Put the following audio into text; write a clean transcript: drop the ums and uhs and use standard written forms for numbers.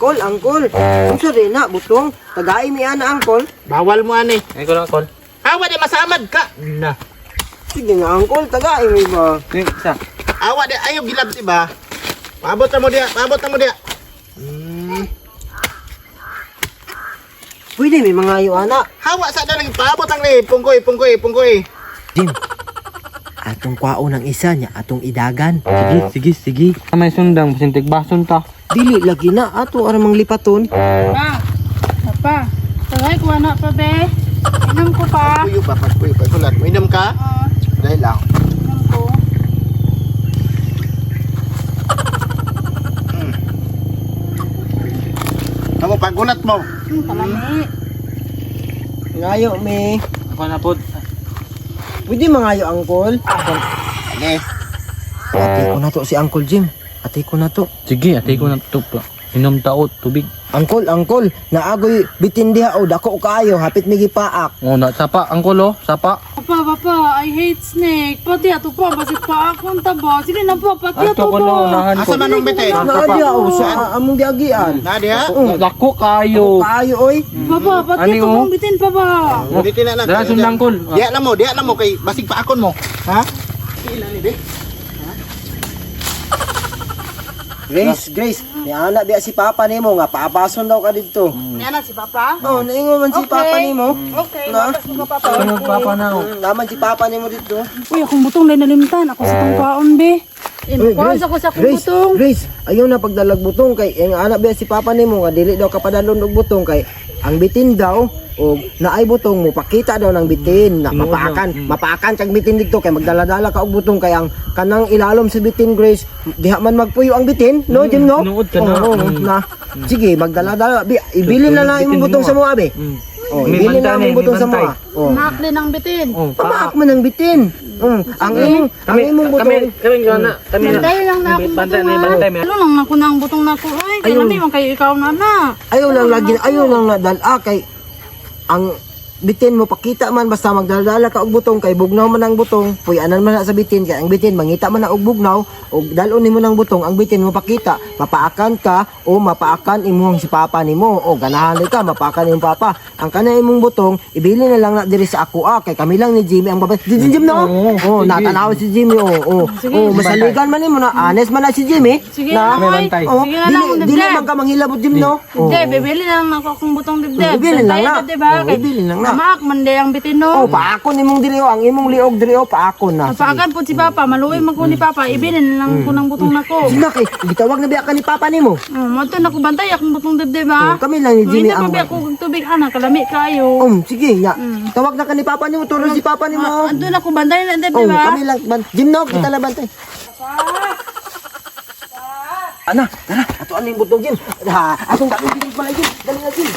Angkol, angkol. Unsa din na butong? Tagay mi ana angkol. Bawal mo ani. Ay ko lang kol. Awa di masamad ka. Na. Sige nga angkol, tagay mi ba? Isa. Awa di ayo gilab di ba? Paabot na mo dia, paabot na mo dia. Pwede mi mangayo ana. Hawa sa dalang paabot ang ni pungkoy. Jim. Atong kwao ng isa niya, atong idagan. Sige. May sundang sintig bason ta. Dili lagi na ato aramang lipaton. Papa, tagay ko anak pa be. Inom ko pa. Kuyo pa kuyo pa sulat. Mo inom ka? Dahil lang. Inom ko. Kamu pagunat mo. Kalami. Ngayo mi. Ako na pod. Pwede mangayo angkol. Ani. Ate ko na to si Uncle Jim. Ate ko na to. Sige, atay ko na tup. Inom taot tubig. Angkol, naagoy bitin diha o dako kayo, hapit mi gipaak. Oh, na sapa angkol oh, sapa. Papa, I hate snake. Pati ato pa, basi pa akong taba. Sige na po, pati ato Ato ko no, pa. nahan ko. Asa manong bete? Na diha o sa among diagian. Na dia. Dako kayo. Kayo oy. Papa, pati Ani, ato oh? kong bitin pa ba? Dito na lang. Dala sundang kol. Dia na mo kay basig paakon mo. Ha? Ila ni be. Grace, ni ana biya si Papa nimo nga paapason daw ka didto. Yan na si Papa. Oh, naingon man si Papa nimo. Okay, Na? matas mo ka Papa. Sunod papa na oh. Naman si Papa nimo didto. Uy, akong butong na nalimtan. Ako sa tong kaon be. Inukuhan ako sa akong butong. Grace, ayaw na pagdalag butong kay ang ana biya si Papa nimo nga dili daw kapadalon og butong kay ang bitin daw o naay butong mo pakita daw ng bitin na mapaakan kag bitin dito kay magdala-dala ka og butong kay ang kanang ilalom sa bitin Grace diha man magpuyo ang bitin no Jim no Nuod ka na. Oo, na sige magdala-dala ibili na lang imong butong sa mga be oh May ibili na bantay, imong may butong sa bantay. mga oh Nak din ang bitin. Oh, papaak man ang bitin ang imong butong Kami na. Kami na. Bantay lang na akong Bantay butong. na, bantay na. Ano lang ako na ang butong na ko. Ay, kaya namin man kayo ikaw na na. ayaw lang lagi ayaw lang nadala kay ang bitin mo pakita man basta magdala ka og butong kay bugnaw man ang butong puyanan man na sa bitin kay ang bitin mangita man na og bugnaw og dalon nimo ng butong ang bitin mo pakita mapaakan ka o mapaakan imong si Papa nimo o ganahan ka mapaakan imong Papa ang kana imong butong ibili na lang na diri sa ako kay kami lang ni Jimmy ang babae si Jimmy no oh natanaw si Jimmy masaligan man nimo na honest man na si Jimmy Sige na na, oy. bantay. oh Sige na lang, dili Dibdib. man ka manghilabot Jim no Hindi, bibili na lang ako akong butong dibdib. Bibili lang na. Bantay, diba? Oh, bibili lang na. Mamak, mande ang bitin oh no. paakon imong diri ang imong liog diri paakon na Napaagan po si Papa, maluwi man ko ni Papa, ibinin lang ko ng butong nako. Sina kay gitawag na biya ka ni Papa nimo. Mato na ko bantay akong butong dibdib ha. Kami lang ni Jimmy Hindi pa ang. ba ako tubig ana, kalami kayo. Sige ya. Tawag na ka ni Papa nimo turo si Papa nimo. Andun ako bantay na dibdib Oh, ha. kami lang Jim no kita lang bantay. Ana, tara, ato aning butong Jim. Ha, atong dali pala Jim. Dali na Jim.